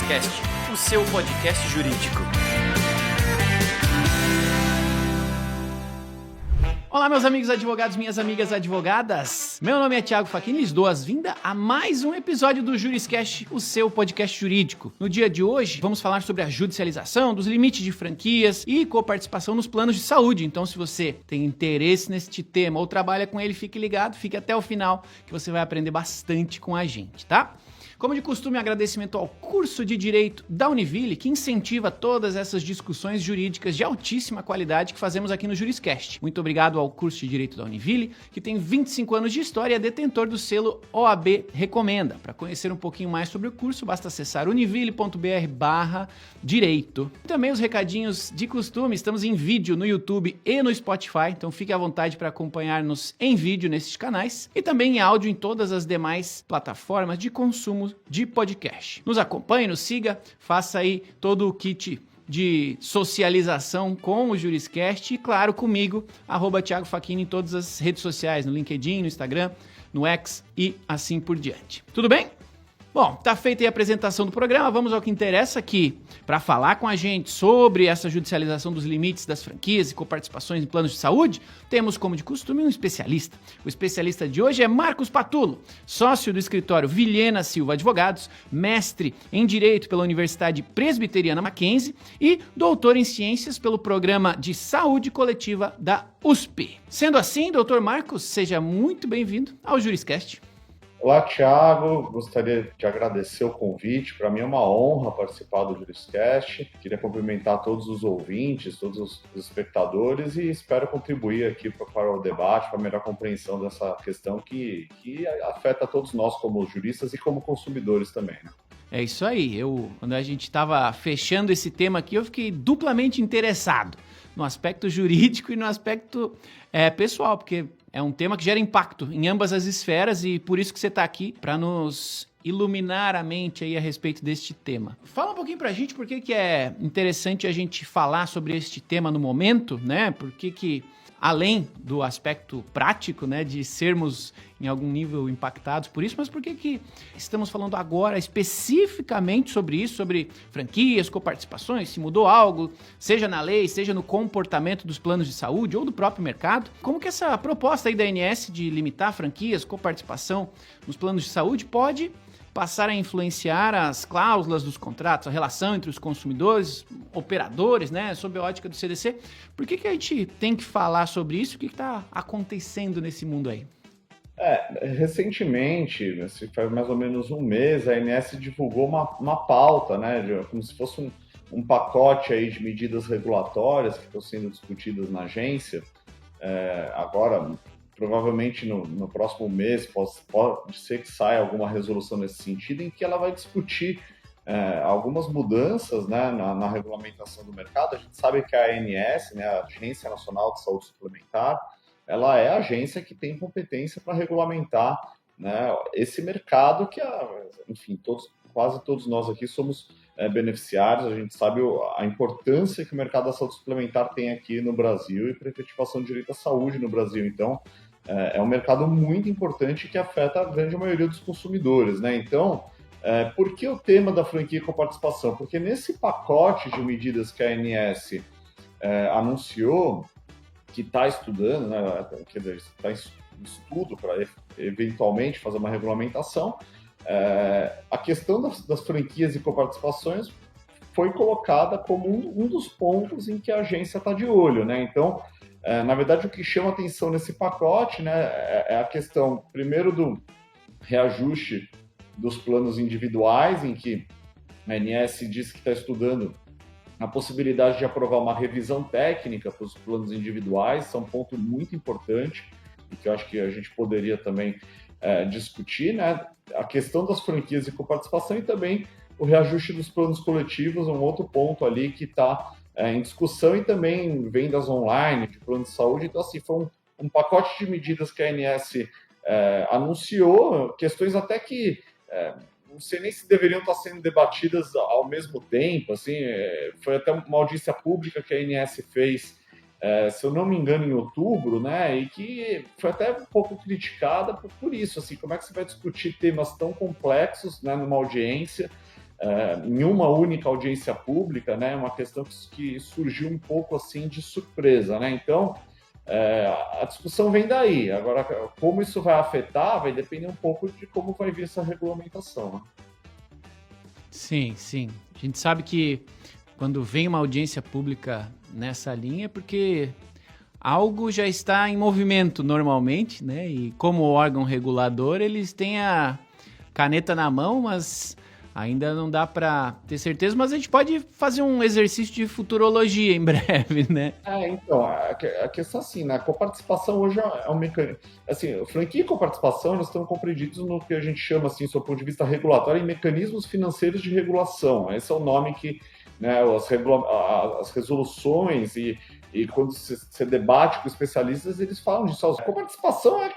Juriscast, o seu podcast jurídico. Olá, meus amigos advogados, minhas amigas advogadas. Meu nome é Thiago Facchini e lhes dou as vindas a mais um episódio do Juriscast, o seu podcast jurídico. No dia de hoje, vamos falar sobre a judicialização, dos limites de franquias e coparticipação nos planos de saúde. Então, se você tem interesse neste tema ou trabalha com ele, fique ligado, fique até o final, que você vai aprender bastante com a gente, tá? Como de costume, agradecimento ao curso de Direito da Univille, que incentiva todas essas discussões jurídicas de altíssima qualidade que fazemos aqui no Juriscast. Muito obrigado ao curso de Direito da Univille, que tem 25 anos de história e é detentor do selo OAB Recomenda. Para conhecer um pouquinho mais sobre o curso, basta acessar univille.br/direito. Também os recadinhos de costume, estamos em vídeo no YouTube e no Spotify, então fique à vontade para acompanhar-nos em vídeo nesses canais e também em áudio em todas as demais plataformas de consumo de podcast. Nos acompanhe, nos siga, faça aí todo o kit de socialização com o Juriscast e, claro, comigo, @Thiago Facchini em todas as redes sociais, no LinkedIn, no Instagram, no X e assim por diante. Tudo bem? Bom, tá feita aí a apresentação do programa, vamos ao que interessa aqui. Para falar com a gente sobre essa judicialização dos limites das franquias e coparticipações em planos de saúde, temos, como de costume, um especialista. O especialista de hoje é Marcos Patulo, sócio do escritório Vilhena Silva Advogados, mestre em Direito pela Universidade Presbiteriana Mackenzie e doutor em Ciências pelo Programa de Saúde Coletiva da USP. Sendo assim, doutor Marcos, seja muito bem-vindo ao Juriscast. Olá, Thiago. Gostaria de agradecer o convite. Para mim é uma honra participar do Juriscast. Queria cumprimentar todos os ouvintes, todos os espectadores e espero contribuir aqui para o debate, para a melhor compreensão dessa questão que afeta todos nós como juristas e como consumidores também, né? É isso aí. Quando a gente estava fechando esse tema aqui, eu fiquei duplamente interessado no aspecto jurídico e no aspecto pessoal, porque é um tema que gera impacto em ambas as esferas e por isso que você está aqui, para nos iluminar a mente aí a respeito deste tema. Fala um pouquinho pra gente por que é interessante a gente falar sobre este tema no momento, né? Por que além do aspecto prático, né, de sermos em algum nível impactados por isso, mas por que estamos falando agora especificamente sobre isso, sobre franquias, coparticipações, se mudou algo, seja na lei, seja no comportamento dos planos de saúde ou do próprio mercado? Como que essa proposta aí da ANS de limitar franquias, coparticipação nos planos de saúde pode passar a influenciar as cláusulas dos contratos, a relação entre os consumidores, operadores, né, sob a ótica do CDC. Por que a gente tem que falar sobre isso? O que está acontecendo nesse mundo aí? Recentemente, faz mais ou menos um mês, a ANS divulgou uma pauta, né, como se fosse um pacote aí de medidas regulatórias que estão sendo discutidas na agência. Agora, provavelmente no próximo mês, pode ser que saia alguma resolução nesse sentido, em que ela vai discutir algumas mudanças, né, na regulamentação do mercado. A gente sabe que a ANS, né, a Agência Nacional de Saúde Suplementar, ela é a agência que tem competência para regulamentar, né, esse mercado que, enfim, quase todos nós aqui somos beneficiários. A gente sabe a importância que o mercado da saúde suplementar tem aqui no Brasil e para a efetivação do direito à saúde no Brasil. Então, é um mercado muito importante que afeta a grande maioria dos consumidores, né? Então, por que o tema da franquia e coparticipação? Porque nesse pacote de medidas que a ANS anunciou, que está estudando, né, quer dizer, está em estudo para eventualmente fazer uma regulamentação, a questão das franquias e coparticipações foi colocada como um dos pontos em que a agência está de olho, né? Então, na verdade, o que chama atenção nesse pacote, né, é a questão, primeiro, do reajuste dos planos individuais, em que a ANS diz que está estudando a possibilidade de aprovar uma revisão técnica para os planos individuais. Isso é um ponto muito importante e que eu acho que a gente poderia também discutir, né? A questão das franquias e coparticipação e também o reajuste dos planos coletivos, um outro ponto ali que está em discussão, e também vendas online de plano de saúde. Então, assim, foi um pacote de medidas que a ANS anunciou, questões até que não sei nem se deveriam estar sendo debatidas ao mesmo tempo. Assim, foi até uma audiência pública que a ANS fez, se eu não me engano, em outubro, né, e que foi até um pouco criticada por isso. Assim, como é que você vai discutir temas tão complexos, né, numa audiência? em uma única audiência pública, né, uma questão que surgiu um pouco assim de surpresa, né? Então, a discussão vem daí. Agora, como isso vai afetar, vai depender um pouco de como vai vir essa regulamentação, né? Sim, sim. A gente sabe que quando vem uma audiência pública nessa linha é porque algo já está em movimento normalmente, né? E como órgão regulador, eles têm a caneta na mão, mas ainda não dá para ter certeza. Mas a gente pode fazer um exercício de futurologia em breve, né? Então, a questão assim, né? A coparticipação hoje é um mecanismo. Assim, franquia e coparticipação, eles estão compreendidos no que a gente chama, assim, do ponto de vista regulatório, em mecanismos financeiros de regulação. Esse é o nome que, né, as resoluções e quando você debate com especialistas, eles falam disso. A coparticipação é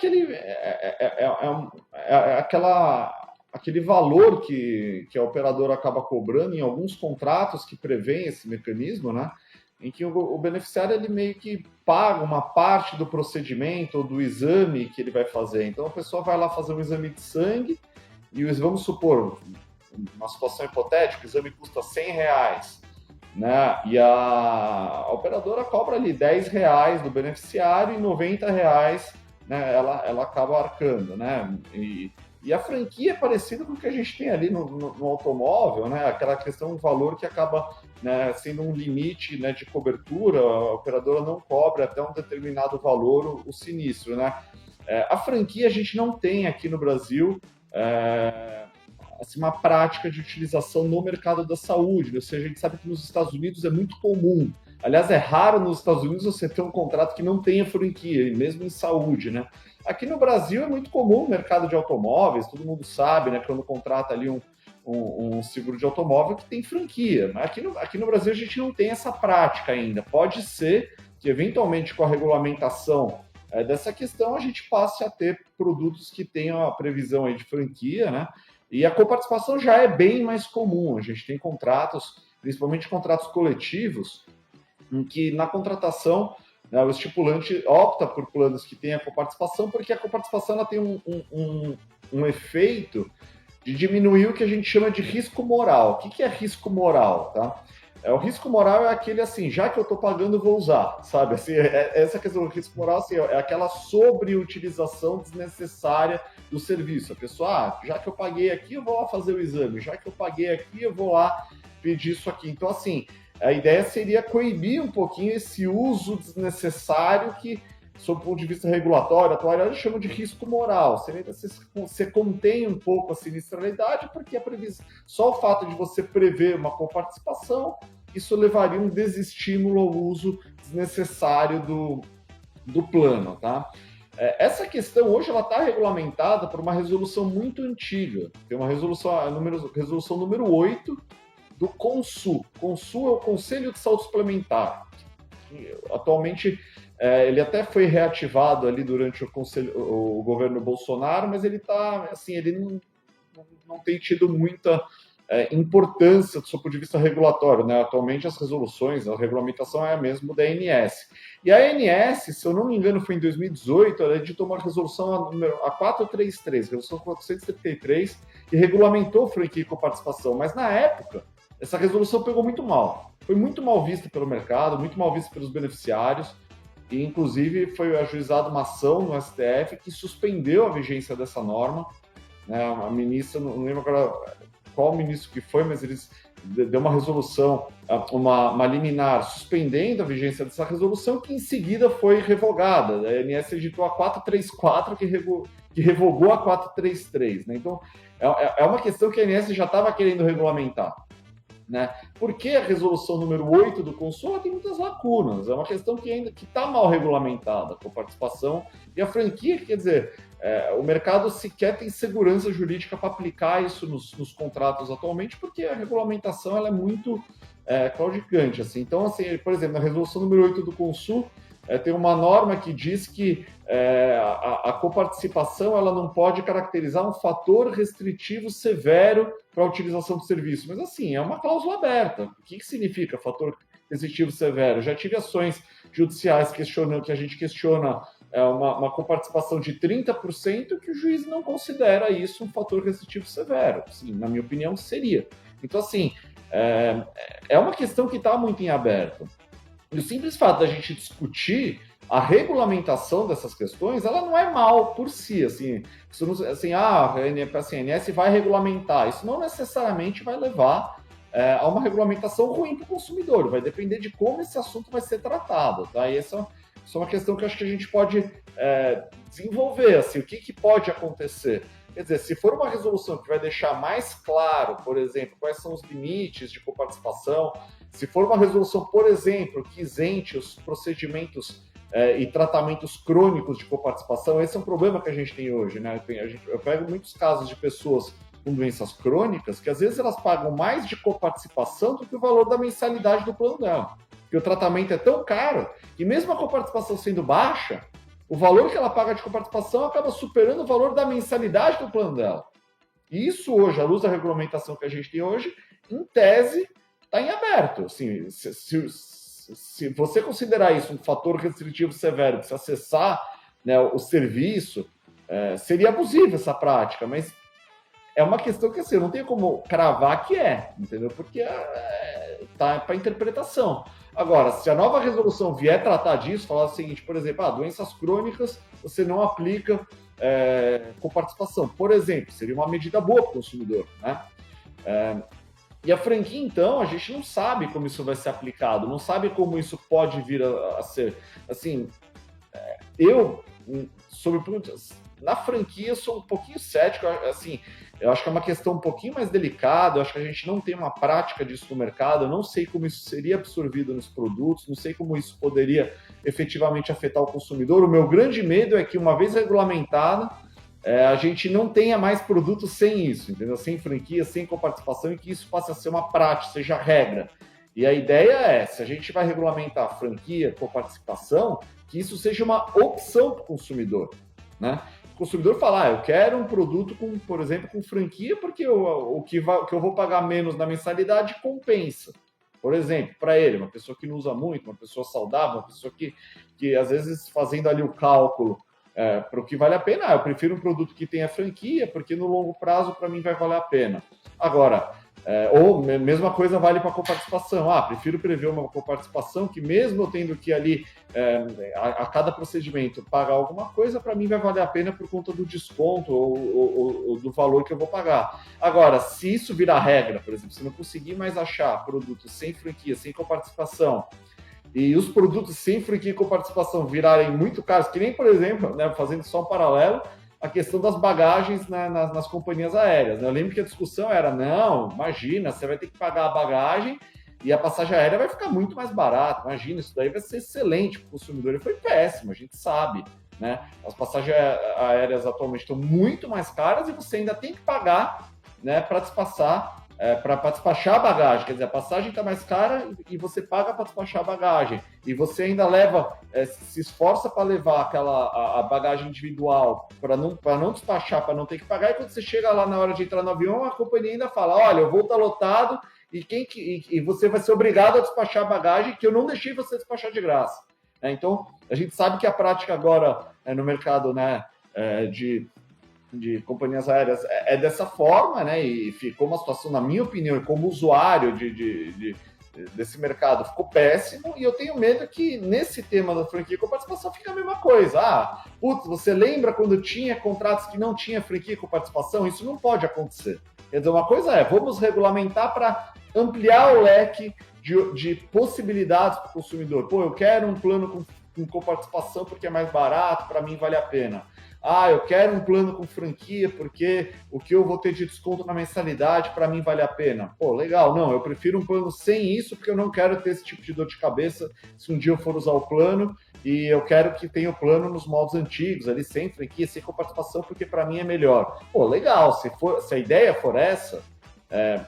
aquele valor que a operadora acaba cobrando em alguns contratos que prevêem esse mecanismo, né? Em que o beneficiário ele meio que paga uma parte do procedimento ou do exame que ele vai fazer. Então a pessoa vai lá fazer um exame de sangue e vamos supor, uma situação hipotética, o exame custa R$100, né? E a operadora cobra ali R$10 do beneficiário e R$90, né? Ela acaba arcando, né? E a franquia é parecida com o que a gente tem ali no automóvel, né? Aquela questão do valor que acaba, né, sendo um limite, né, de cobertura, a operadora não cobra até um determinado valor o sinistro, né? A franquia a gente não tem aqui no Brasil assim, uma prática de utilização no mercado da saúde, ou seja, a gente sabe que nos Estados Unidos é muito comum. Aliás, é raro nos Estados Unidos você ter um contrato que não tenha franquia, mesmo em saúde, né? Aqui no Brasil é muito comum no mercado de automóveis, todo mundo sabe, né? Quando contrata ali um seguro de automóvel que tem franquia. Mas aqui no Brasil a gente não tem essa prática ainda. Pode ser que, eventualmente, com a regulamentação dessa questão, a gente passe a ter produtos que tenham a previsão aí de franquia, né? E a coparticipação já é bem mais comum. A gente tem contratos, principalmente contratos coletivos, em que na contratação, né, o estipulante opta por planos que tenham a coparticipação, porque a coparticipação ela tem um efeito de diminuir o que a gente chama de risco moral. O que é risco moral? Tá? O risco moral é aquele assim, já que eu estou pagando, vou usar, sabe? Assim, essa questão do risco moral assim, é aquela sobreutilização desnecessária do serviço. A pessoa, já que eu paguei aqui, eu vou lá fazer o exame. Já que eu paguei aqui, eu vou lá pedir isso aqui. Então, assim, a ideia seria coibir um pouquinho esse uso desnecessário que, sob o ponto de vista regulatório, atual, eles chamam de risco moral. Você contém um pouco a sinistralidade, porque só o fato de você prever uma coparticipação, isso levaria um desestímulo ao uso desnecessário do plano, tá? Essa questão hoje ela está regulamentada por uma resolução muito antiga. Tem uma resolução número 8 do CONSUL. CONSUL é o Conselho de Saúde Suplementar. Atualmente, ele até foi reativado ali durante o governo Bolsonaro, mas ele tá, assim, ele não tem tido muita importância do seu ponto de vista regulatório, né? Atualmente as resoluções, a regulamentação é a mesma da ANS. E a ANS, se eu não me engano, foi em 2018, ela editou uma resolução a 433, resolução 433, que regulamentou franquia e coparticipação, mas na época essa resolução pegou muito mal. Foi muito mal vista pelo mercado, muito mal vista pelos beneficiários, e inclusive foi ajuizada uma ação no STF que suspendeu a vigência dessa norma. Né? A ministra, não lembro agora qual ministro que foi, mas eles deu uma resolução, uma liminar suspendendo a vigência dessa resolução, que em seguida foi revogada. A ANS editou a 434, que revogou a 433. Né? Então, é uma questão que a ANS já estava querendo regulamentar. Né? Porque a resolução número 8 do Consul tem muitas lacunas, é uma questão que ainda está mal regulamentada, com participação e a franquia, quer dizer, o mercado sequer tem segurança jurídica para aplicar isso nos contratos atualmente, porque a regulamentação ela é muito claudicante. Assim. Então, assim, por exemplo, na resolução número 8 do Consul, tem uma norma que diz que a coparticipação ela não pode caracterizar um fator restritivo severo para a utilização do serviço. Mas, assim, é uma cláusula aberta. O que significa fator restritivo severo? Já tive ações judiciais que a gente questiona uma coparticipação de 30% que o juiz não considera isso um fator restritivo severo. Sim, na minha opinião, seria. Então, assim, é uma questão que está muito em aberto. E o simples fato da gente discutir a regulamentação dessas questões, ela não é mal por si, assim, a ANS vai regulamentar, isso não necessariamente vai levar a uma regulamentação ruim para o consumidor, vai depender de como esse assunto vai ser tratado, tá? E essa é uma questão que eu acho que a gente pode desenvolver, assim, o que pode acontecer. Quer dizer, se for uma resolução que vai deixar mais claro, por exemplo, quais são os limites de coparticipação, se for uma resolução, por exemplo, que isente os procedimentos e tratamentos crônicos de coparticipação, esse é um problema que a gente tem hoje, né? Eu pego muitos casos de pessoas com doenças crônicas que às vezes elas pagam mais de coparticipação do que o valor da mensalidade do plano dela. Porque o tratamento é tão caro que mesmo a coparticipação sendo baixa, o valor que ela paga de coparticipação acaba superando o valor da mensalidade do plano dela. E isso hoje, à luz da regulamentação que a gente tem hoje, em tese, está em aberto. Assim, se você considerar isso um fator restritivo severo, de se acessar, né, o serviço, seria abusiva essa prática, mas é uma questão que assim, eu não tenho como cravar que entendeu? Porque está para interpretação. Agora, se a nova resolução vier tratar disso, falar o seguinte, por exemplo, doenças crônicas, você não aplica coparticipação. Por exemplo, seria uma medida boa para o consumidor, né? E a franquia, então, a gente não sabe como isso vai ser aplicado, não sabe como isso pode vir a ser. Assim, na franquia, sou um pouquinho cético, assim, eu acho que é uma questão um pouquinho mais delicada, eu acho que a gente não tem uma prática disso no mercado, eu não sei como isso seria absorvido nos produtos, não sei como isso poderia efetivamente afetar o consumidor. O meu grande medo é que, uma vez regulamentado, a gente não tenha mais produtos sem isso, entendeu? Sem franquia, sem coparticipação, e que isso passe a ser uma prática, seja regra. E a ideia se a gente vai regulamentar franquia, coparticipação, que isso seja uma opção para o consumidor, né? O consumidor fala, eu quero um produto, por exemplo, com franquia, porque o que eu vou pagar menos na mensalidade compensa. Por exemplo, para ele, uma pessoa que não usa muito, uma pessoa saudável, uma pessoa que às vezes, fazendo ali o cálculo, para o que vale a pena, eu prefiro um produto que tenha franquia, porque no longo prazo, para mim, vai valer a pena. Agora, ou mesma coisa vale para a coparticipação. Prefiro prever uma coparticipação que, mesmo eu tendo que ali, a cada procedimento, pagar alguma coisa, para mim vai valer a pena por conta do desconto ou do valor que eu vou pagar. Agora, se isso virar regra, por exemplo, se não conseguir mais achar produtos sem franquia, sem coparticipação, e os produtos sem franquia e coparticipação virarem muito caros, que nem, por exemplo, né, fazendo só um paralelo, a questão das bagagens, né, nas companhias aéreas. Né? Eu lembro que a discussão era, não, imagina, você vai ter que pagar a bagagem e a passagem aérea vai ficar muito mais barata. Imagina, isso daí vai ser excelente para o consumidor. E foi péssimo, a gente sabe. Né? As passagens aéreas atualmente estão muito mais caras e você ainda tem que pagar, né, para despachar a bagagem. Quer dizer, a passagem está mais cara e você paga para despachar a bagagem. E você ainda se esforça para levar a bagagem individual para não despachar, para não ter que pagar. E quando você chega lá na hora de entrar no avião, a companhia ainda fala, olha, o voo está lotado e você vai ser obrigado a despachar a bagagem que eu não deixei você despachar de graça. Então, a gente sabe que a prática agora no mercado, né, de companhias aéreas é dessa forma, né? E ficou uma situação, na minha opinião, como usuário desse mercado, ficou péssimo. E eu tenho medo que nesse tema da franquia com participação fique a mesma coisa. Você lembra quando tinha contratos que não tinha franquia com participação? Isso não pode acontecer. Quer dizer, uma coisa vamos regulamentar para ampliar o leque de possibilidades para o consumidor. Eu quero um plano com coparticipação porque é mais barato, para mim vale a pena. Eu quero um plano com franquia porque o que eu vou ter de desconto na mensalidade para mim vale a pena. Legal, não, eu prefiro um plano sem isso porque eu não quero ter esse tipo de dor de cabeça se um dia eu for usar o plano e eu quero que tenha o plano nos moldes antigos, ali sem franquia, sem coparticipação, porque para mim é melhor. Legal, se a ideia for essa,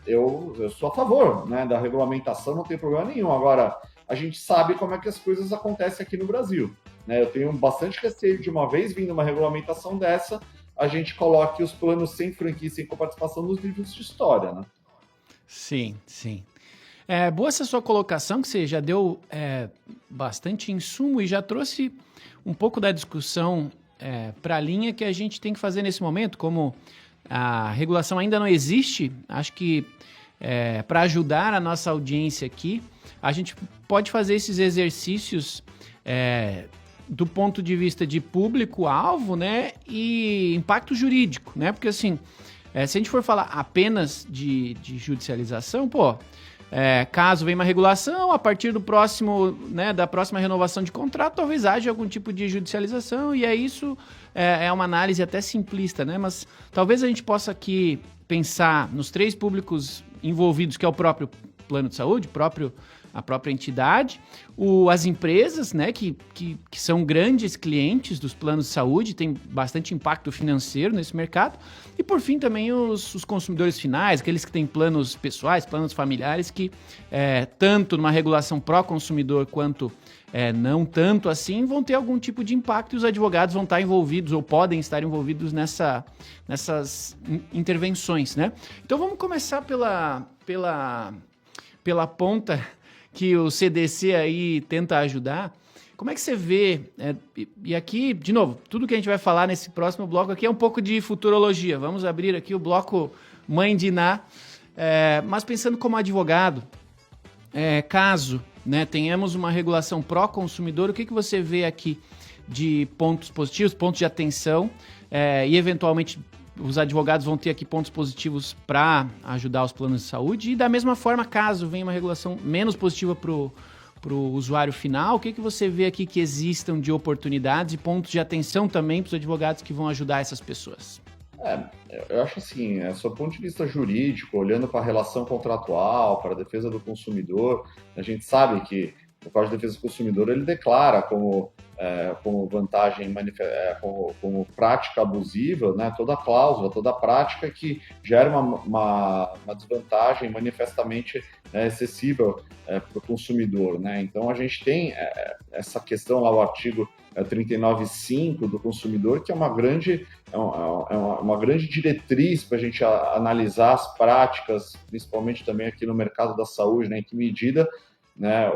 eu sou a favor, né, da regulamentação, não tem problema nenhum. Agora, a gente sabe como é que as coisas acontecem aqui no Brasil. Né? Eu tenho bastante receio de, uma vez vindo uma regulamentação dessa, a gente coloque os planos sem franquia e sem coparticipação nos livros de história. Né? Sim, sim. Boa essa sua colocação, que você já deu bastante insumo e já trouxe um pouco da discussão para a linha que a gente tem que fazer nesse momento, como a regulação ainda não existe, acho que para ajudar a nossa audiência aqui, a gente pode fazer esses exercícios do ponto de vista de público-alvo, né, e impacto jurídico, né, porque assim, se a gente for falar apenas de judicialização, caso venha uma regulação, a partir do próximo, né, da próxima renovação de contrato, talvez haja algum tipo de judicialização, e isso é uma análise até simplista, né, mas talvez a gente possa aqui pensar nos 3 públicos envolvidos, que é o próprio plano de saúde, a própria entidade, as empresas, né, que são grandes clientes dos planos de saúde, tem bastante impacto financeiro nesse mercado, e por fim também os consumidores finais, aqueles que têm planos pessoais, planos familiares, que tanto numa regulação pró-consumidor quanto não tanto assim, vão ter algum tipo de impacto, e os advogados vão estar envolvidos ou podem estar envolvidos nessas intervenções, né? Então vamos começar pela ponta que o CDC aí tenta ajudar. Como é que você vê, e aqui, de novo, tudo que a gente vai falar nesse próximo bloco aqui é um pouco de futurologia. Vamos abrir aqui o bloco Mãe de Iná, mas pensando como advogado, caso, né, tenhamos uma regulação pró-consumidor, o que você vê aqui de pontos positivos, pontos de atenção, e eventualmente os advogados vão ter aqui pontos positivos para ajudar os planos de saúde, e da mesma forma, caso venha uma regulação menos positiva para o usuário final, o que você vê aqui que existam de oportunidades e pontos de atenção também para os advogados que vão ajudar essas pessoas? Eu acho assim, sob o ponto de vista jurídico, olhando para a relação contratual, para a defesa do consumidor, a gente sabe que o Código de Defesa do Consumidor ele declara como vantagem, como prática abusiva, né, toda cláusula, toda prática que gera uma desvantagem manifestamente excessiva para o consumidor, né? Então a gente tem essa questão lá, o artigo 39.5 do consumidor, que é uma grande diretriz para a gente analisar as práticas, principalmente também aqui no mercado da saúde, né, em que medida, né,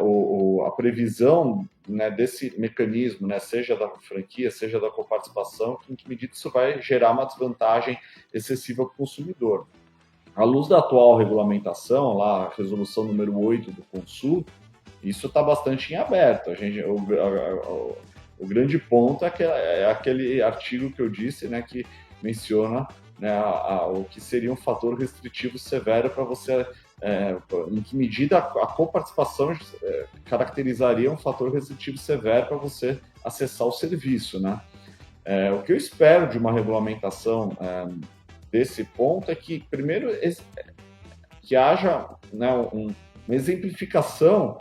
a previsão, né, desse mecanismo, né, seja da franquia, seja da coparticipação, em que medida isso vai gerar uma desvantagem excessiva para o consumidor. À luz da atual regulamentação, lá, a resolução número 8 do Consul, isso está bastante em aberto. O grande ponto é aquele artigo que eu disse, né, que menciona, né, o que seria um fator restritivo severo para você, em que medida a coparticipação caracterizaria um fator restritivo severo para você acessar o serviço, né? O que eu espero de uma regulamentação desse ponto é que, primeiro, que haja, né, uma exemplificação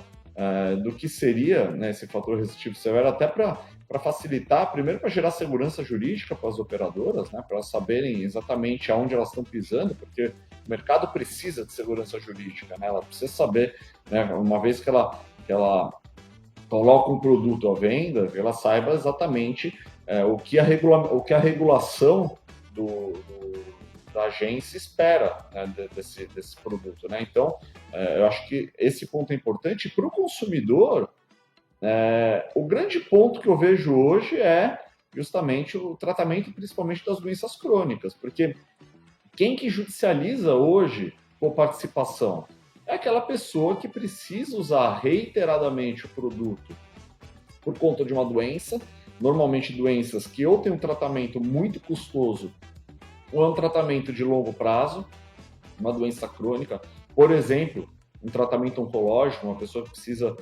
do que seria, né, esse fator restritivo severo, até para facilitar, primeiro para gerar segurança jurídica para as operadoras, né, para elas saberem exatamente aonde elas estão pisando, porque o mercado precisa de segurança jurídica, né, ela precisa saber, né, uma vez que ela coloca um produto à venda, que ela saiba exatamente o que a regulação da agência espera, né, desse produto, né? Então, eu acho que esse ponto é importante. Para o consumidor, o grande ponto que eu vejo hoje é justamente o tratamento, principalmente das doenças crônicas, porque quem que judicializa hoje com participação? É aquela pessoa que precisa usar reiteradamente o produto por conta de uma doença, normalmente doenças que ou tem um tratamento muito custoso ou é um tratamento de longo prazo, uma doença crônica, por exemplo, um tratamento oncológico, uma pessoa que precisa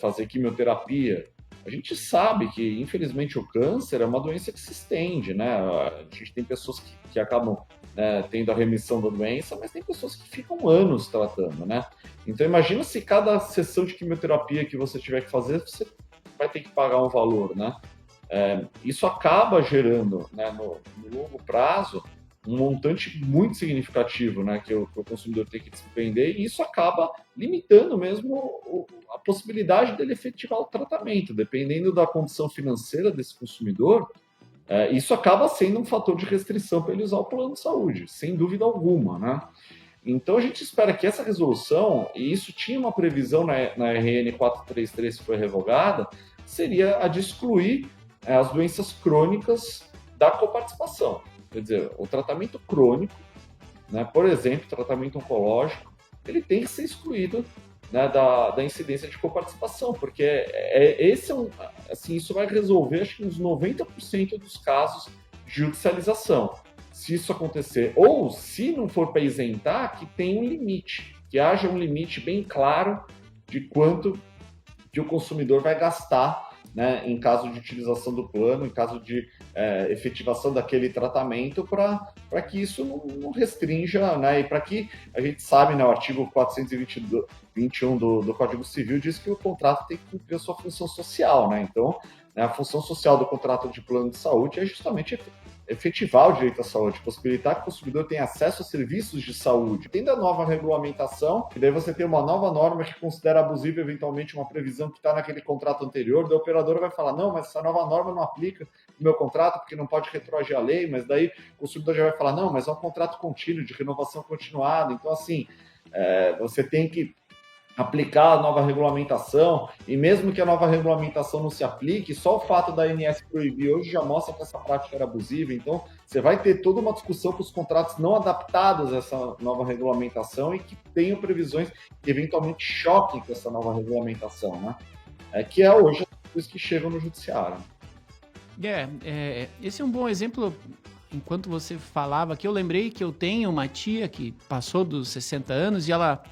fazer quimioterapia. A gente sabe que, infelizmente, o câncer é uma doença que se estende, né? A gente tem pessoas que acabam tendo a remissão da doença, mas tem pessoas que ficam anos tratando, né? Então, imagina se cada sessão de quimioterapia que você tiver que fazer, você vai ter que pagar um valor, né? Isso acaba gerando, né, no longo prazo, um montante muito significativo, né, que o consumidor tem que despender, e isso acaba limitando mesmo a possibilidade dele efetivar o tratamento. Dependendo da condição financeira desse consumidor, isso acaba sendo um fator de restrição para ele usar o plano de saúde, sem dúvida alguma, né? Então a gente espera que essa resolução, e isso tinha uma previsão na RN 433 que foi revogada, seria a de excluir as doenças crônicas da coparticipação. Quer dizer, o tratamento crônico, né, por exemplo, tratamento oncológico, ele tem que ser excluído, né, da incidência de coparticipação, porque assim, isso vai resolver, acho que uns 90% dos casos de judicialização. Se isso acontecer, ou se não for para isentar, que tenha um limite, que haja um limite bem claro de quanto que o consumidor vai gastar, né, em caso de utilização do plano, em caso de efetivação daquele tratamento, para que isso não restrinja, né, e para que a gente sabe, né, o artigo 421 do Código Civil diz que o contrato tem que cumprir a sua função social, né, então, né, a função social do contrato de plano de saúde é justamente efetivar o direito à saúde, possibilitar que o consumidor tenha acesso a serviços de saúde. Tendo a nova regulamentação, e daí você tem uma nova norma que considera abusiva eventualmente uma previsão que está naquele contrato anterior, da operadora vai falar, não, mas essa nova norma não aplica no meu contrato, porque não pode retroagir a lei, mas daí o consumidor já vai falar, não, mas é um contrato contínuo, de renovação continuada, então assim, você tem que aplicar a nova regulamentação, e mesmo que a nova regulamentação não se aplique, só o fato da ANS proibir hoje já mostra que essa prática era abusiva, então você vai ter toda uma discussão com os contratos não adaptados a essa nova regulamentação e que tenham previsões que eventualmente choquem com essa nova regulamentação, né? Que é hoje as coisas que chegam no judiciário. Esse é um bom exemplo. Enquanto você falava aqui, eu lembrei que eu tenho uma tia que passou dos 60 anos e ela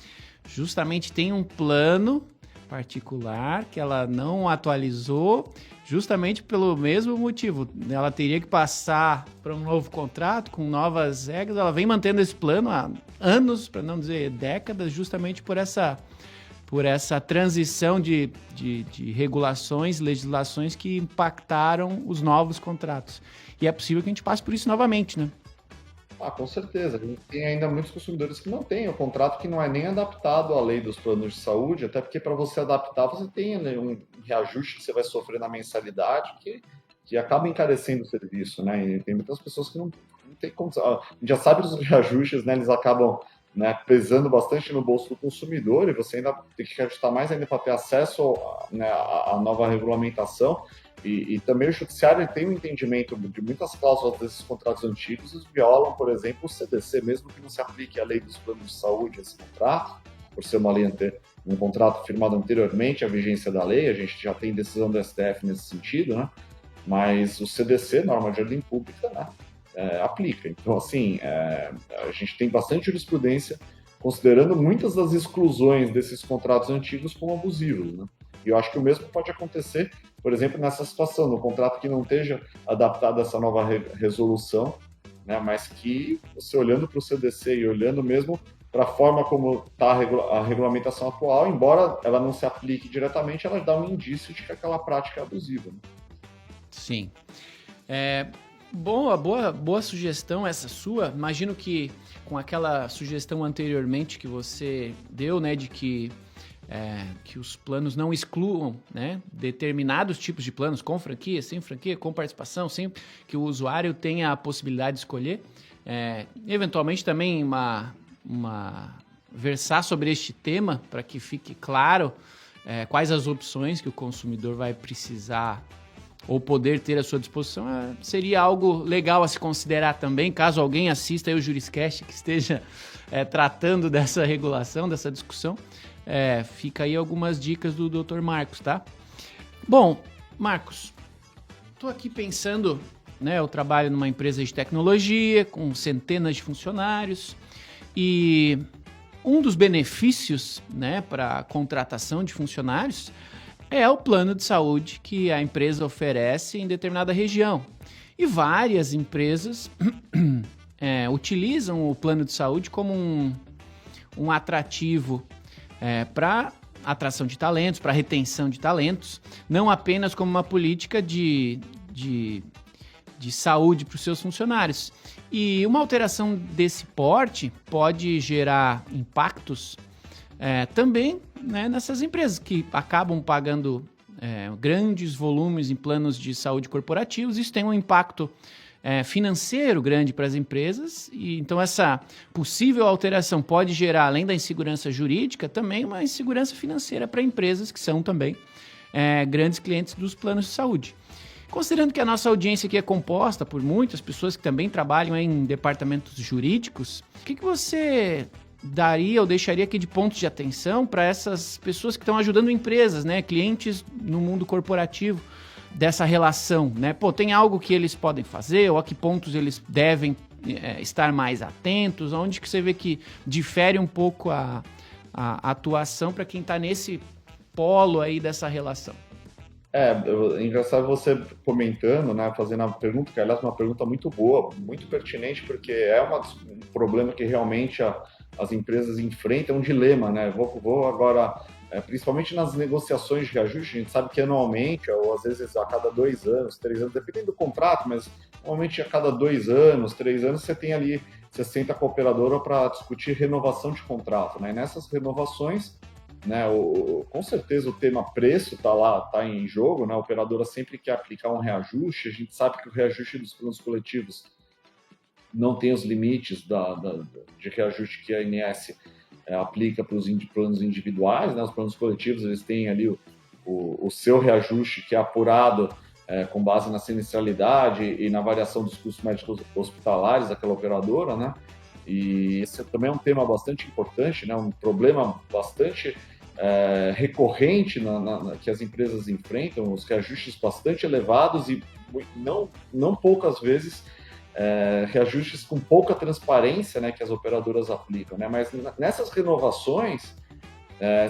justamente tem um plano particular que ela não atualizou, justamente pelo mesmo motivo. Ela teria que passar para um novo contrato com novas regras. Ela vem mantendo esse plano há anos, para não dizer décadas, justamente por essa transição de regulações, legislações que impactaram os novos contratos. E é possível que a gente passe por isso novamente, né? Com certeza. A gente tem ainda muitos consumidores que não têm o contrato, que não é nem adaptado à lei dos planos de saúde, até porque para você adaptar, você tem, né, um reajuste que você vai sofrer na mensalidade, que acaba encarecendo o serviço, né? E tem muitas pessoas que não têm condição. A gente já sabe dos reajustes, né? Eles acabam, né, pesando bastante no bolso do consumidor, e você ainda tem que ajustar mais ainda para ter acesso, né, à nova regulamentação. E também o judiciário tem um entendimento de muitas cláusulas desses contratos antigos, eles violam, por exemplo, o CDC, mesmo que não se aplique a lei dos planos de saúde a esse contrato, por ser um contrato firmado anteriormente à vigência da lei, a gente já tem decisão do STF nesse sentido, né? Mas o CDC, norma de ordem pública, né, aplica. Então, assim, a gente tem bastante jurisprudência considerando muitas das exclusões desses contratos antigos como abusivos, né? E eu acho que o mesmo pode acontecer, por exemplo, nessa situação, no contrato que não esteja adaptado a essa nova resolução, né, mas que você olhando para o CDC e olhando mesmo para a forma como está a regulamentação atual, embora ela não se aplique diretamente, ela dá um indício de que aquela prática é abusiva. Né? Sim. Boa sugestão essa sua. Imagino que com aquela sugestão anteriormente que você deu, né, de que os planos não excluam, né, determinados tipos de planos, com franquia, sem franquia, com participação, sem que o usuário tenha a possibilidade de escolher. Eventualmente também versar sobre este tema para que fique claro quais as opções que o consumidor vai precisar ou poder ter à sua disposição, seria algo legal a se considerar também, caso alguém assista aí o Juriscast que esteja tratando dessa regulação, dessa discussão. Fica aí algumas dicas do Dr. Marcos, tá? Bom, Marcos, estou aqui pensando, né, eu trabalho numa empresa de tecnologia com centenas de funcionários e um dos benefícios, né, para a contratação de funcionários é o plano de saúde que a empresa oferece em determinada região. E várias empresas utilizam o plano de saúde como um atrativo para atração de talentos, para retenção de talentos, não apenas como uma política de saúde para os seus funcionários. E uma alteração desse porte pode gerar impactos também, né, nessas empresas que acabam pagando grandes volumes em planos de saúde corporativos. Isso tem um impacto financeiro grande para as empresas, e então essa possível alteração pode gerar, além da insegurança jurídica, também uma insegurança financeira para empresas que são também grandes clientes dos planos de saúde. Considerando que a nossa audiência aqui é composta por muitas pessoas que também trabalham em departamentos jurídicos, o que você daria ou deixaria aqui de pontos de atenção para essas pessoas que estão ajudando empresas, né, clientes no mundo corporativo, dessa relação, né? Pô, tem algo que eles podem fazer ou a que pontos eles devem estar mais atentos? Onde que você vê que difere um pouco a atuação para quem está nesse polo aí dessa relação? É engraçado você comentando, né, fazendo a pergunta, que aliás é uma pergunta muito boa, muito pertinente, porque é um problema que realmente as empresas enfrentam, um dilema, né? Vou agora, principalmente nas negociações de reajuste, a gente sabe que anualmente, ou às vezes a cada 2 anos, 3 anos, dependendo do contrato, mas normalmente a cada 2 anos, 3 anos, você tem ali, você senta com a operadora para discutir renovação de contrato, né? E nessas renovações, né, com certeza o tema preço está lá, está em jogo, né? A operadora sempre quer aplicar um reajuste, a gente sabe que o reajuste dos planos coletivos não tem os limites de reajuste que a ANS aplica para os planos individuais, né? Os planos coletivos eles têm ali o seu reajuste que é apurado com base na sinistralidade e na variação dos custos médicos hospitalares daquela operadora, né? E esse também é um tema bastante importante, né? Um problema bastante recorrente que as empresas enfrentam, os reajustes bastante elevados e não poucas vezes reajustes com pouca transparência, né, que as operadoras aplicam, né? Mas nessas renovações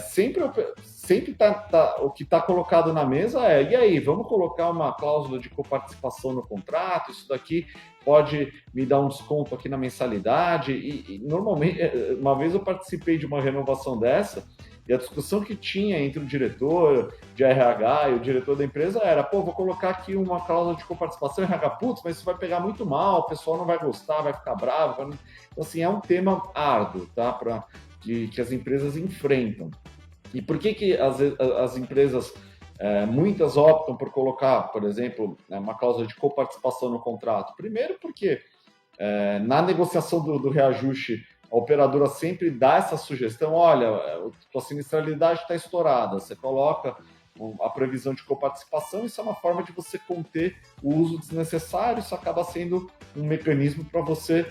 sempre o que está colocado na mesa e aí, vamos colocar uma cláusula de coparticipação no contrato, isso daqui pode me dar um desconto aqui na mensalidade, e normalmente, uma vez eu participei de uma renovação dessa, e a discussão que tinha entre o diretor de RH e o diretor da empresa era, vou colocar aqui uma cláusula de coparticipação, RH, putz, mas isso vai pegar muito mal, o pessoal não vai gostar, vai ficar bravo. Então, assim, é um tema árduo, tá? Que as empresas enfrentam. E por que as empresas, muitas optam por colocar, por exemplo, uma cláusula de coparticipação no contrato? Primeiro porque na negociação do reajuste, a operadora sempre dá essa sugestão, olha, a sinistralidade está estourada, você coloca a previsão de coparticipação, isso é uma forma de você conter o uso desnecessário, isso acaba sendo um mecanismo para você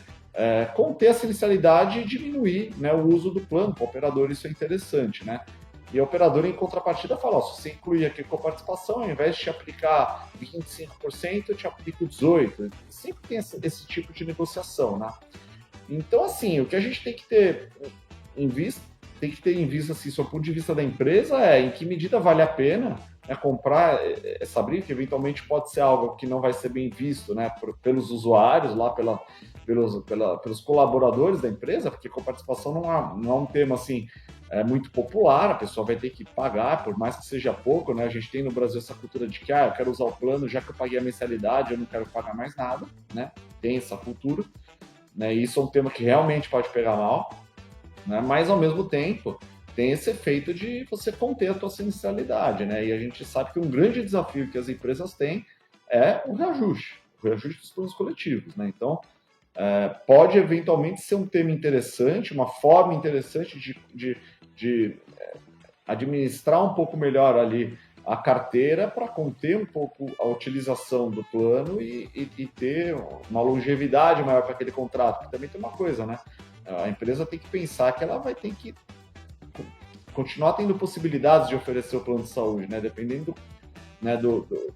conter a sinistralidade e diminuir, né, o uso do plano. Para o operador isso é interessante, né? E a operadora, em contrapartida, fala, se você incluir aqui coparticipação, ao invés de te aplicar 25%, eu te aplico 18%. Sempre tem esse tipo de negociação, né? Então, assim, o que a gente tem que ter em vista, assim, do ponto de vista da empresa, em que medida vale a pena comprar essa briga, que eventualmente pode ser algo que não vai ser bem visto, né, pelos usuários, lá pelos colaboradores da empresa, porque coparticipação não é um tema assim muito popular, a pessoa vai ter que pagar, por mais que seja pouco, né? A gente tem no Brasil essa cultura de que eu quero usar o plano, já que eu paguei a mensalidade, eu não quero pagar mais nada, né? Tem essa cultura, né? E isso é um tema que realmente pode pegar mal, né? Mas ao mesmo tempo tem esse efeito de você conter a tua sinistralidade, né? E a gente sabe que um grande desafio que as empresas têm é o reajuste dos planos coletivos, né? Então, pode eventualmente ser um tema interessante, uma forma interessante de administrar um pouco melhor ali a carteira para conter um pouco a utilização do plano e ter uma longevidade maior para aquele contrato. Porque também tem uma coisa, né? A empresa tem que pensar que ela vai ter que continuar tendo possibilidades de oferecer o plano de saúde, né? Dependendo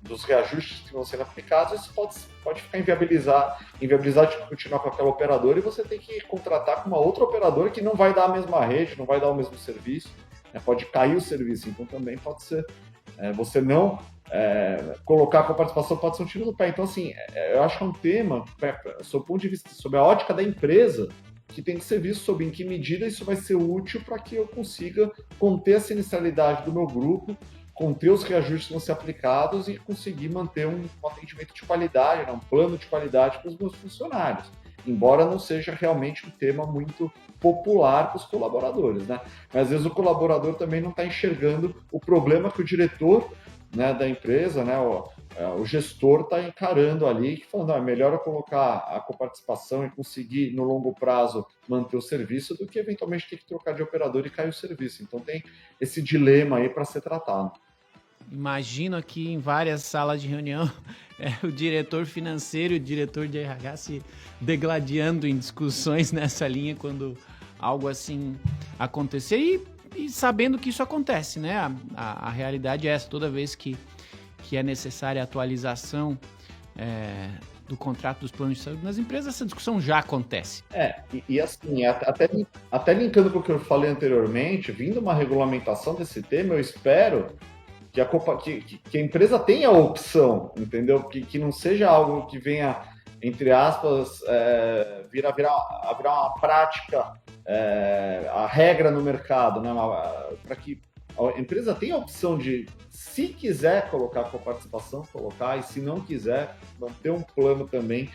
dos reajustes que vão ser aplicados, isso pode ficar inviabilizar de continuar com aquela operadora e você tem que contratar com uma outra operadora que não vai dar a mesma rede, não vai dar o mesmo serviço, né? Pode cair o serviço, então também pode ser você não colocar com a participação, pode ser um tiro no pé. Então, assim, eu acho que é um tema, sob o ponto de vista, sob a ótica da empresa, que tem que ser visto sobre em que medida isso vai ser útil para que eu consiga conter a sinistralidade do meu grupo, conter os reajustes que vão ser aplicados e conseguir manter um atendimento de qualidade, né, um plano de qualidade para os meus funcionários, embora não seja realmente um tema muito popular para os colaboradores, né? Mas às vezes o colaborador também não está enxergando o problema que o diretor, né, da empresa, né, o gestor está encarando ali, falando, é melhor eu colocar a coparticipação e conseguir, no longo prazo, manter o serviço do que, eventualmente, ter que trocar de operador e cair o serviço. Então, tem esse dilema aí para ser tratado. Imagino aqui em várias salas de reunião o diretor financeiro e o diretor de RH se degladiando em discussões nessa linha quando algo assim acontecer e sabendo que isso acontece, né? A realidade é essa, toda vez que é necessária a atualização do contrato dos planos de saúde nas empresas, essa discussão já acontece. E assim, até linkando com o que eu falei anteriormente, vindo uma regulamentação desse tema, eu espero que a empresa tenha a opção, entendeu? Que não seja algo que venha, entre aspas, virar uma prática, a regra no mercado, né? Para que a empresa tenha a opção de, se quiser colocar coparticipação, colocar, e se não quiser, manter um plano também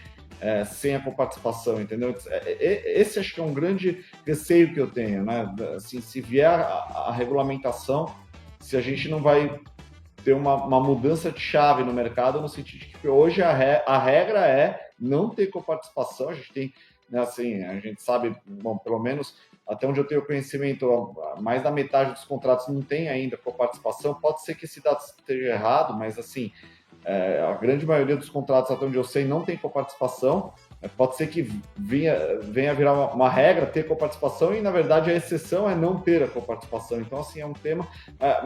sem a coparticipação, entendeu? Esse acho que é um grande receio que eu tenho, né? Assim, se vier a regulamentação, se a gente não vai ter uma mudança de chave no mercado, no sentido de que hoje a regra é não ter coparticipação. A gente tem, né, assim, a gente sabe, bom, pelo menos até onde eu tenho conhecimento, mais da metade dos contratos não tem ainda coparticipação. Pode ser que esse dado esteja errado, mas assim, a grande maioria dos contratos, até onde eu sei, não tem coparticipação. Pode ser que venha virar uma regra ter coparticipação e, na verdade, a exceção é não ter a coparticipação. Então, assim, é um tema...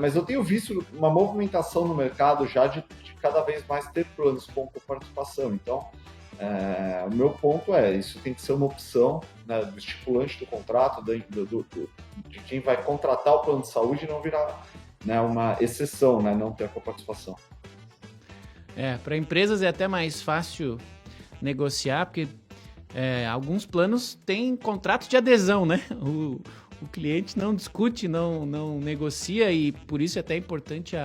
Mas eu tenho visto uma movimentação no mercado já de cada vez mais ter planos com coparticipação. Então, o meu ponto isso tem que ser uma opção, né, do estipulante do contrato, de quem vai contratar o plano de saúde, e não virar, né, uma exceção, né, não ter a coparticipação. Para empresas é até mais fácil negociar, porque alguns planos têm contratos de adesão, né? O cliente não discute, não negocia, e por isso é até importante,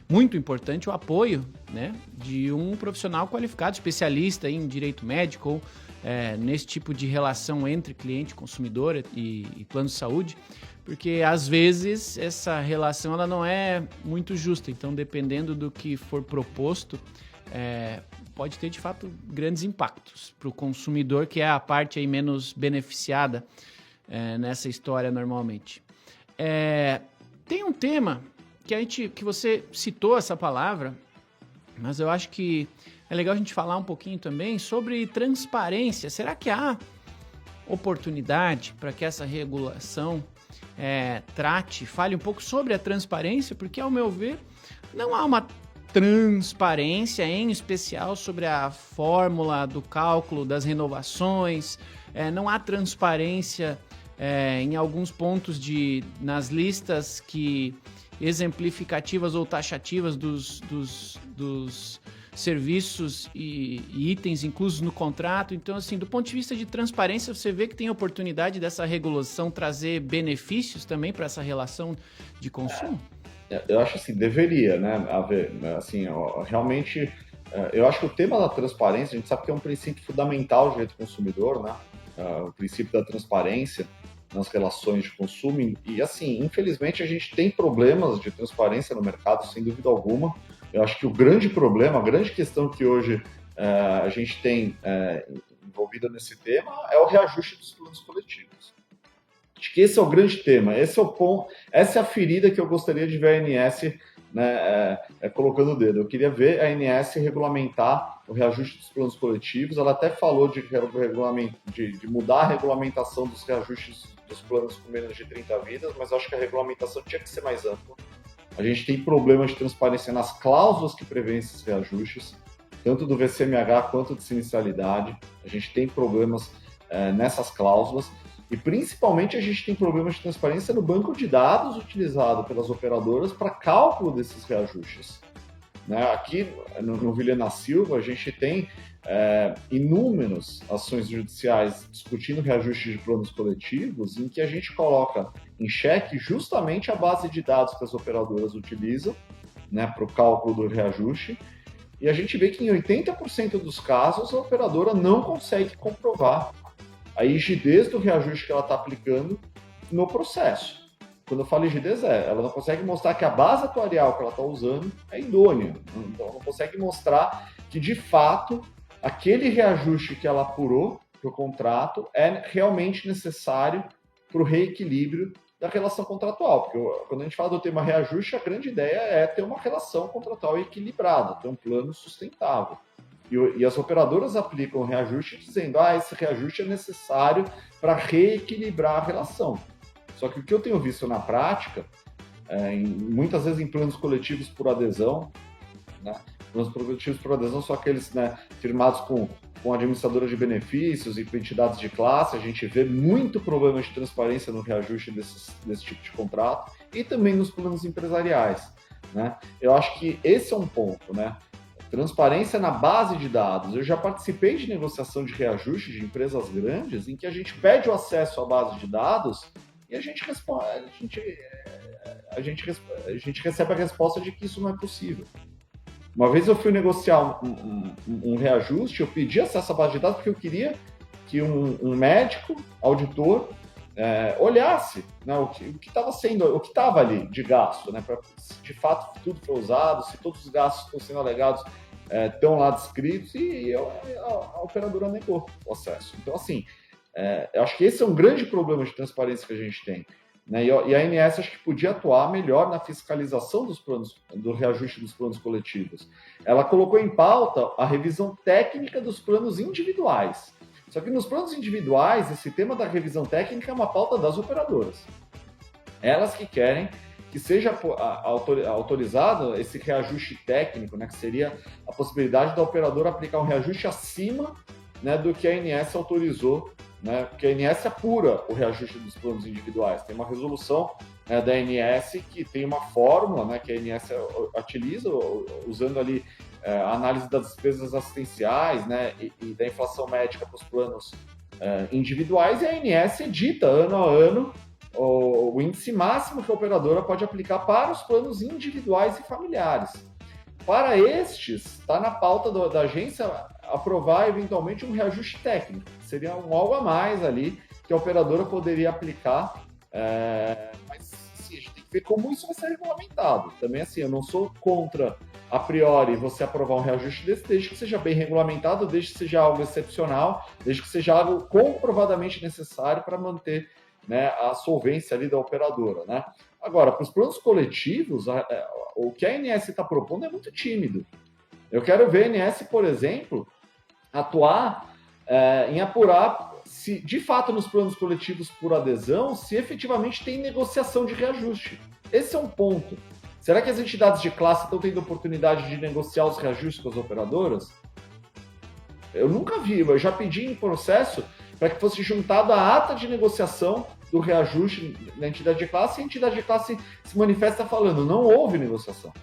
muito importante, o apoio, né, de um profissional qualificado, especialista em direito médico ou nesse tipo de relação entre cliente, consumidor e plano de saúde, porque às vezes essa relação ela não é muito justa. Então, dependendo do que for proposto, pode ter de fato grandes impactos para o consumidor, que é a parte aí menos beneficiada nessa história normalmente. Tem um tema que você citou essa palavra, mas eu acho que é legal a gente falar um pouquinho também sobre transparência. Será que há oportunidade para que essa regulação fale um pouco sobre a transparência? Porque, ao meu ver, não há uma transparência, em especial sobre a fórmula do cálculo das renovações, não há transparência em alguns pontos nas listas exemplificativas ou taxativas dos serviços e itens inclusos no contrato. Então, assim, do ponto de vista de transparência, você vê que tem oportunidade dessa regulação trazer benefícios também para essa relação de consumo? Eu acho assim, deveria, né, haver, assim, realmente, eu acho que o tema da transparência, a gente sabe que é um princípio fundamental do direito do consumidor, né, o princípio da transparência nas relações de consumo, e assim, infelizmente a gente tem problemas de transparência no mercado, sem dúvida alguma. Eu acho que o grande problema, a grande questão que hoje a gente tem envolvida nesse tema é o reajuste dos planos coletivos. Acho que esse é o grande tema, esse é o ponto, essa é a ferida que eu gostaria de ver a ANS, né, colocando o dedo. Eu queria ver a ANS regulamentar o reajuste dos planos coletivos. Ela até falou de mudar a regulamentação dos reajustes dos planos com menos de 30 vidas, mas eu acho que a regulamentação tinha que ser mais ampla. A gente tem problemas de transparência nas cláusulas que prevêem esses reajustes, tanto do VCMH quanto de sinistralidade. A gente tem problemas nessas cláusulas. E, principalmente, a gente tem problemas de transparência no banco de dados utilizado pelas operadoras para cálculo desses reajustes. Né? Aqui, no Vilhena Silva, a gente tem inúmeras ações judiciais discutindo reajuste de planos coletivos, em que a gente coloca em xeque justamente a base de dados que as operadoras utilizam, né, para o cálculo do reajuste, e a gente vê que em 80% dos casos a operadora não consegue comprovar a rigidez do reajuste que ela está aplicando no processo. Quando eu falo rigidez, ela não consegue mostrar que a base atuarial que ela está usando é idônea. Então, ela não consegue mostrar que, de fato, aquele reajuste que ela apurou para o contrato é realmente necessário para o reequilíbrio da relação contratual, porque quando a gente fala do tema reajuste, a grande ideia é ter uma relação contratual equilibrada, ter um plano sustentável. E as operadoras aplicam o reajuste dizendo, esse reajuste é necessário para reequilibrar a relação. Só que o que eu tenho visto na prática, muitas vezes em planos coletivos por adesão, né? Planos coletivos por adesão são aqueles, né, firmados com administradora de benefícios e com entidades de classe, a gente vê muito problema de transparência no reajuste desse tipo de contrato e também nos planos empresariais, né? Eu acho que esse é um ponto, né? Transparência na base de dados. Eu já participei de negociação de reajuste de empresas grandes em que a gente pede o acesso à base de dados e a gente recebe a resposta de que isso não é possível. Uma vez eu fui negociar um reajuste, eu pedi acesso à base de dados porque eu queria que um médico, auditor, olhasse, né, o que estava ali de gasto, né, para se de fato tudo foi usado, se todos os gastos que estão sendo alegados estão lá descritos, e a operadora negou o acesso. Então, assim, eu acho que esse é um grande problema de transparência que a gente tem, né, e a ANS acho que podia atuar melhor na fiscalização dos planos, do reajuste dos planos coletivos. Ela colocou em pauta a revisão técnica dos planos individuais. Só que nos planos individuais, esse tema da revisão técnica é uma pauta das operadoras. Elas que querem que seja autorizado esse reajuste técnico, né, que seria a possibilidade da operadora aplicar um reajuste acima, né, do que a ANS autorizou, né, porque a ANS apura o reajuste dos planos individuais. Tem uma resolução, né, da ANS que tem uma fórmula, né, que a ANS utiliza, usando ali a análise das despesas assistenciais, né, e da inflação médica para os planos individuais, e a ANS edita ano a ano o índice máximo que a operadora pode aplicar para os planos individuais e familiares. Para estes, está na pauta da agência aprovar eventualmente um reajuste técnico. Seria algo a mais ali que a operadora poderia aplicar, mas assim, a gente tem que ver como isso vai ser regulamentado. Também assim, eu não sou contra a priori você aprovar um reajuste desse, desde que seja bem regulamentado, desde que seja algo excepcional, desde que seja algo comprovadamente necessário para manter, né, a solvência ali da operadora, né? Agora, para os planos coletivos, o que a ANS está propondo é muito tímido. Eu quero ver a ANS, por exemplo, atuar em apurar se, de fato, nos planos coletivos por adesão, se efetivamente tem negociação de reajuste. Esse é um ponto. Será que as entidades de classe estão tendo oportunidade de negociar os reajustes com as operadoras? Eu nunca vi, eu já pedi em processo para que fosse juntada a ata de negociação do reajuste na entidade de classe, e a entidade de classe se manifesta falando, não houve negociação.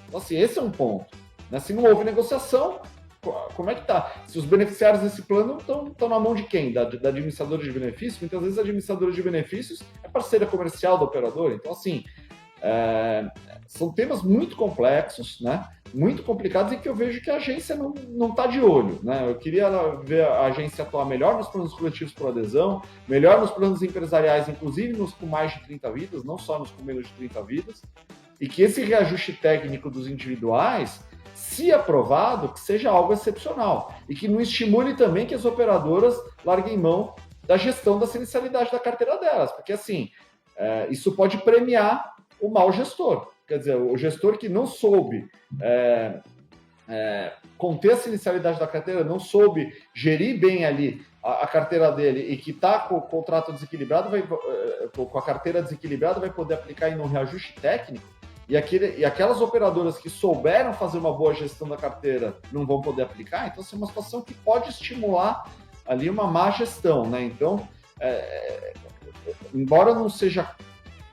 Então, assim, esse é um ponto, né? Se não houve negociação, como é que tá? Se os beneficiários desse plano estão na mão de quem? Da administradora de benefícios? Muitas vezes a administradora de benefícios é parceira comercial do operador. Então, assim, são temas muito complexos, né? Muito complicados, e que eu vejo que a agência não está de olho, né? Eu queria ver a agência atuar melhor nos planos coletivos por adesão, melhor nos planos empresariais, inclusive nos com mais de 30 vidas, não só nos com menos de 30 vidas, e que esse reajuste técnico dos individuais, se aprovado, que seja algo excepcional, e que não estimule também que as operadoras larguem mão da gestão da siniestralidade da carteira delas, porque assim, isso pode premiar o mau gestor. Quer dizer, o gestor que não soube conter a siniestralidade da carteira, não soube gerir bem ali a carteira dele, e que está com o contrato desequilibrado, com a carteira desequilibrada, vai poder aplicar em um reajuste técnico, e aquelas operadoras que souberam fazer uma boa gestão da carteira não vão poder aplicar. Então, assim, é uma situação que pode estimular ali uma má gestão, né? Então, embora não seja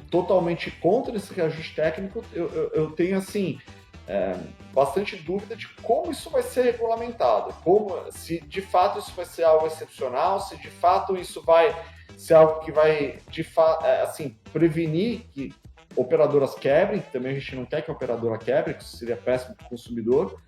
totalmente contra esse reajuste técnico, eu tenho, assim, bastante dúvida de como isso vai ser regulamentado, se de fato isso vai ser algo excepcional, se de fato isso vai ser algo que vai, assim, prevenir que operadoras quebrem, que também a gente não quer que a operadora quebre, que isso seria péssimo para o consumidor,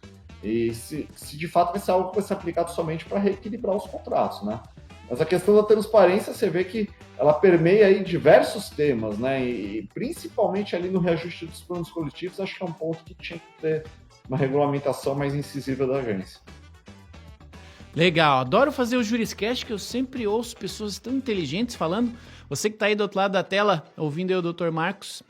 e se de fato vai ser algo que vai ser aplicado somente para reequilibrar os contratos, né? Mas a questão da transparência, você vê que ela permeia aí diversos temas, né? E principalmente ali no reajuste dos planos coletivos, acho que é um ponto que tinha que ter uma regulamentação mais incisiva da agência. Legal, adoro fazer o Juriscast, que eu sempre ouço pessoas tão inteligentes falando Você que está aí do outro lado da tela, ouvindo eu, Dr. Marcos,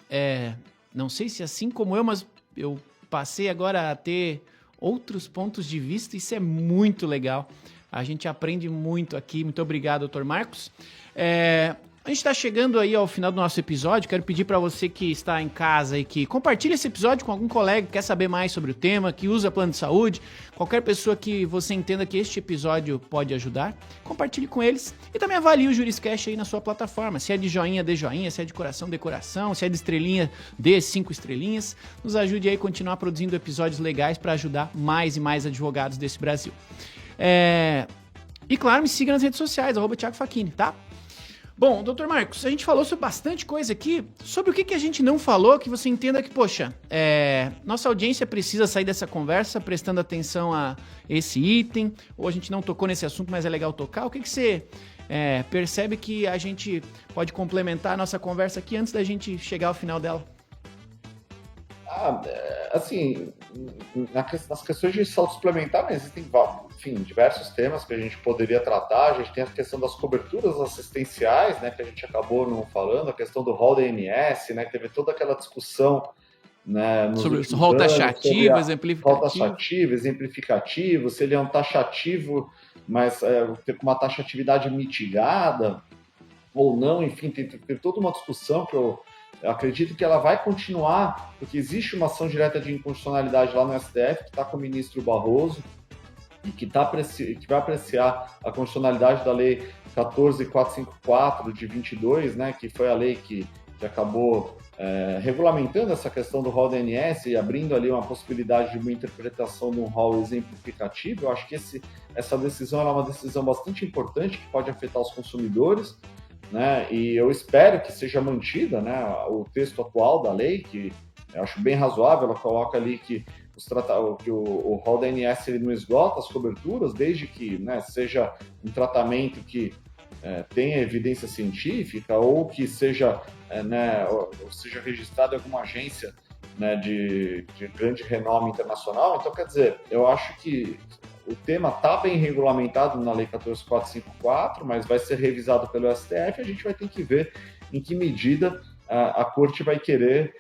não sei se assim como eu, mas eu passei agora a ter outros pontos de vista, isso é muito legal. A gente aprende muito aqui. Muito obrigado, Dr. Marcos. A gente está chegando aí ao final do nosso episódio. Quero pedir para você que está em casa e que compartilhe esse episódio com algum colega que quer saber mais sobre o tema, que usa plano de saúde, qualquer pessoa que você entenda que este episódio pode ajudar, compartilhe com eles e também avalie o Juriscast aí na sua plataforma. Se é de joinha, dê joinha, se é de coração, dê coração, se é de estrelinha, dê 5 estrelinhas. Nos ajude aí a continuar produzindo episódios legais para ajudar mais e mais advogados desse Brasil. E claro, me siga nas redes sociais, @Thiago Facchini, tá? Bom, Dr. Marcos, a gente falou sobre bastante coisa aqui. Sobre o que a gente não falou, que você entenda que, poxa, nossa audiência precisa sair dessa conversa prestando atenção a esse item, ou a gente não tocou nesse assunto, mas é legal tocar. O que você percebe que a gente pode complementar a nossa conversa aqui antes da gente chegar ao final dela? Assim, nas questões de saúde suplementar, existem diversos temas que a gente poderia tratar. A gente tem a questão das coberturas assistenciais, né, que a gente acabou não falando, a questão do rol da ANS, né, que teve toda aquela discussão, né, sobre o rol taxativo, exemplificativo, se ele é um taxativo, mas com uma taxatividade mitigada ou não, enfim, tem toda uma discussão que eu acredito que ela vai continuar, porque existe uma ação direta de inconstitucionalidade lá no STF, que está com o ministro Barroso, e que vai apreciar a constitucionalidade da Lei 14.454 de 22, né, que foi a lei que acabou regulamentando essa questão do rol da ANS e abrindo ali uma possibilidade de uma interpretação de um rol exemplificativo. Eu acho que essa decisão é uma decisão bastante importante que pode afetar os consumidores, né? E eu espero que seja mantida, né, o texto atual da lei, que eu acho bem razoável. Ela coloca ali que o rol da ANS ele não esgota as coberturas, desde que, né, seja um tratamento que tenha evidência científica ou que seja, ou seja registrado em alguma agência, né, de grande renome internacional. Então, quer dizer, eu acho que o tema está bem regulamentado na Lei 14.454, mas vai ser revisado pelo STF. A gente vai ter que ver em que medida a Corte vai querer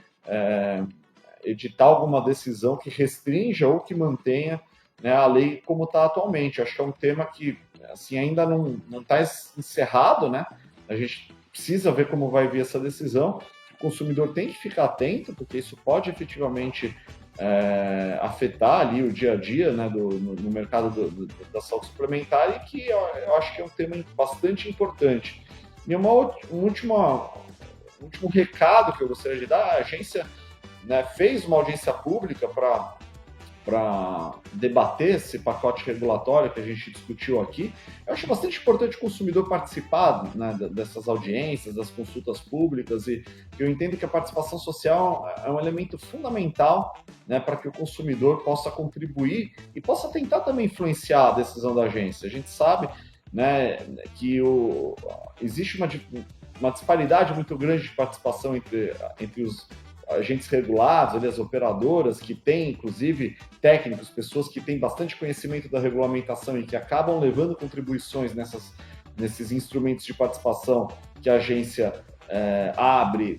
editar alguma decisão que restrinja ou que mantenha, né, a lei como está atualmente. Acho que é um tema que assim, ainda não está encerrado, né? A gente precisa ver como vai vir essa decisão. O consumidor tem que ficar atento, porque isso pode efetivamente afetar ali o dia a dia, né, no mercado da saúde suplementar, e que eu acho que é um tema bastante importante. E um último recado que eu gostaria de dar: a agência, né, fez uma audiência pública para debater esse pacote regulatório que a gente discutiu aqui. Eu acho bastante importante o consumidor participar, né, dessas audiências, das consultas públicas, e eu entendo que a participação social é um elemento fundamental, né, para que o consumidor possa contribuir e possa tentar também influenciar a decisão da agência. A gente sabe, né, que existe uma disparidade muito grande de participação entre os agentes regulados, ali, as operadoras, que têm, inclusive, técnicos, pessoas que têm bastante conhecimento da regulamentação e que acabam levando contribuições nesses instrumentos de participação que a agência abre,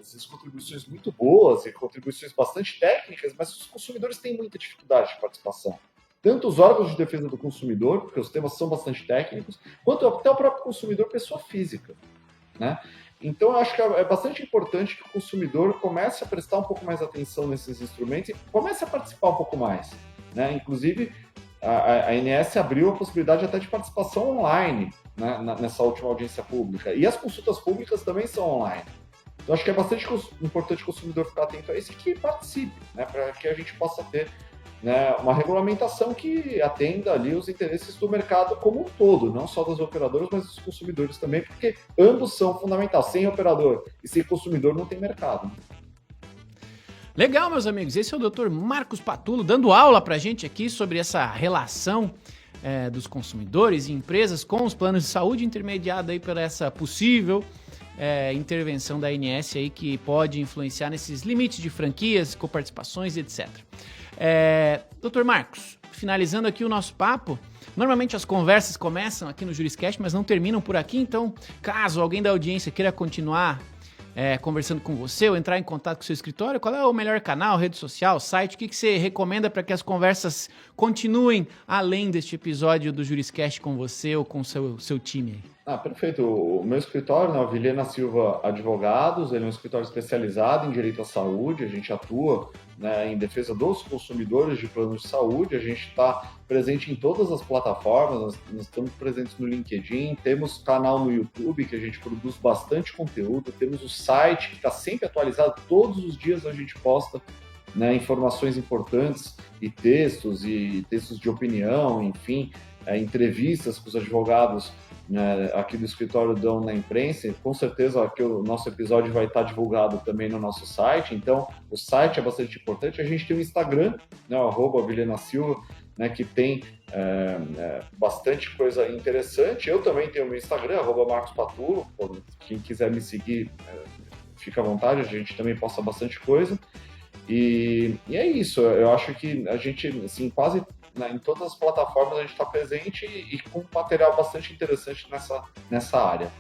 essas contribuições muito boas e contribuições bastante técnicas, mas os consumidores têm muita dificuldade de participação. Tanto os órgãos de defesa do consumidor, porque os temas são bastante técnicos, quanto até o próprio consumidor, pessoa física, né? Então, eu acho que é bastante importante que o consumidor comece a prestar um pouco mais atenção nesses instrumentos e comece a participar um pouco mais, né? Inclusive, a ANS abriu a possibilidade até de participação online, né, nessa última audiência pública. E as consultas públicas também são online. Então, acho que é bastante importante o consumidor ficar atento a isso e que participe, né, para que a gente possa ter, né, uma regulamentação que atenda ali os interesses do mercado como um todo, não só das operadoras, mas dos consumidores também, porque ambos são fundamentais. Sem operador e sem consumidor não tem mercado. Legal, meus amigos. Esse é o Dr. Marcos Patulo dando aula pra gente aqui sobre essa relação dos consumidores e empresas com os planos de saúde, intermediada aí por essa possível intervenção da ANS aí, que pode influenciar nesses limites de franquias, coparticipações e etc. Dr. Marcos, finalizando aqui o nosso papo, Normalmente as conversas começam aqui no Juriscast, mas não terminam por aqui, então caso alguém da audiência queira continuar conversando com você ou entrar em contato com o seu escritório, qual é o melhor canal, rede social, site? O que você recomenda para que as conversas continuem além deste episódio do Juriscast com você ou com o seu time? Perfeito. O meu escritório, né, o Vilhena Silva Advogados, ele é um escritório especializado em direito à saúde. A gente atua, né, em defesa dos consumidores de planos de saúde. A gente está presente em todas as plataformas, nós estamos presentes no LinkedIn, temos canal no YouTube que a gente produz bastante conteúdo, temos o site que está sempre atualizado, todos os dias a gente posta, né, informações importantes e textos de opinião, enfim, entrevistas com os advogados, né, aqui do escritório dão na imprensa. Com certeza aqui o nosso episódio vai estar divulgado também no nosso site, então o site é bastante importante. A gente tem o Instagram, né, o @VilhenaSilva, né, que tem bastante coisa interessante. Eu também tenho o meu Instagram, @MarcosPatulo, quem quiser me seguir, fica à vontade, a gente também posta bastante coisa. E é isso, eu acho que a gente, assim, quase em todas as plataformas a gente está presente e com material bastante interessante nessa área.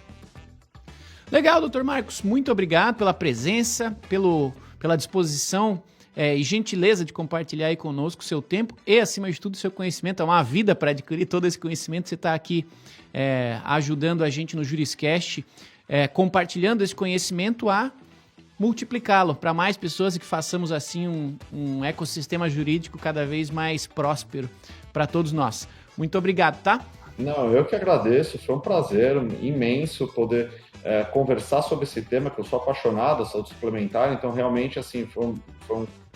Legal, doutor Marcos, muito obrigado pela presença, pela disposição e gentileza de compartilhar aí conosco o seu tempo e, acima de tudo, o seu conhecimento. É uma vida para adquirir todo esse conhecimento. Você está aqui ajudando a gente no Juriscast, compartilhando esse conhecimento a multiplicá-lo para mais pessoas e que façamos assim um ecossistema jurídico cada vez mais próspero para todos nós. Muito obrigado, tá? Não, eu que agradeço, foi um prazer imenso poder conversar sobre esse tema, que eu sou apaixonado, saúde suplementar, então realmente assim, foi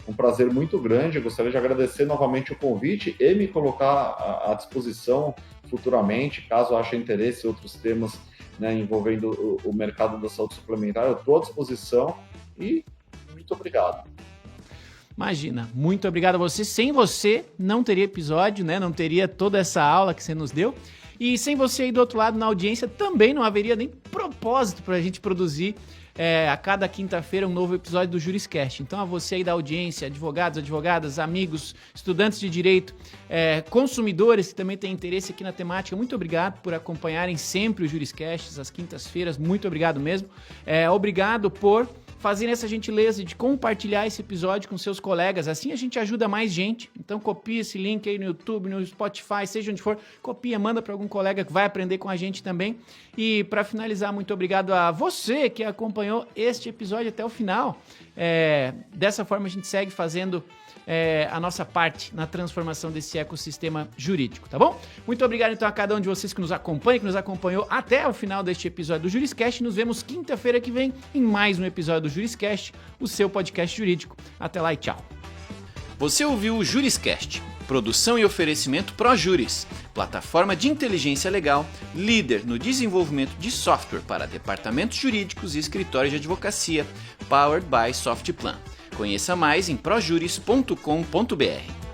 um prazer muito grande. Eu gostaria de agradecer novamente o convite e me colocar à disposição futuramente, caso ache interesse em outros temas, né, envolvendo o mercado da saúde suplementar. Eu estou à disposição e muito obrigado. Imagina, muito obrigado a você. Sem você não teria episódio, né? Não teria toda essa aula que você nos deu. E sem você aí do outro lado na audiência também não haveria nem propósito para a gente produzir a cada quinta-feira um novo episódio do Juriscast. Então a você aí da audiência, advogados, advogadas, amigos, estudantes de direito, consumidores que também têm interesse aqui na temática, muito obrigado por acompanharem sempre o Juriscast às quintas-feiras, muito obrigado mesmo. Obrigado por fazerem essa gentileza de compartilhar esse episódio com seus colegas, assim a gente ajuda mais gente. Então copia esse link aí no YouTube, no Spotify, seja onde for, copia, manda para algum colega que vai aprender com a gente também. E para finalizar, muito obrigado a você que acompanhou este episódio até o final. Dessa forma a gente segue fazendo a nossa parte na transformação desse ecossistema jurídico, tá bom? Muito obrigado então a cada um de vocês que nos acompanha, que nos acompanhou até o final deste episódio do Juriscast. Nos vemos quinta-feira que vem em mais um episódio do Juriscast, o seu podcast jurídico. Até lá e tchau. Você ouviu o Juriscast, produção e oferecimento ProJuris, plataforma de inteligência legal, líder no desenvolvimento de software para departamentos jurídicos e escritórios de advocacia, powered by Softplan. Conheça mais em projuris.com.br.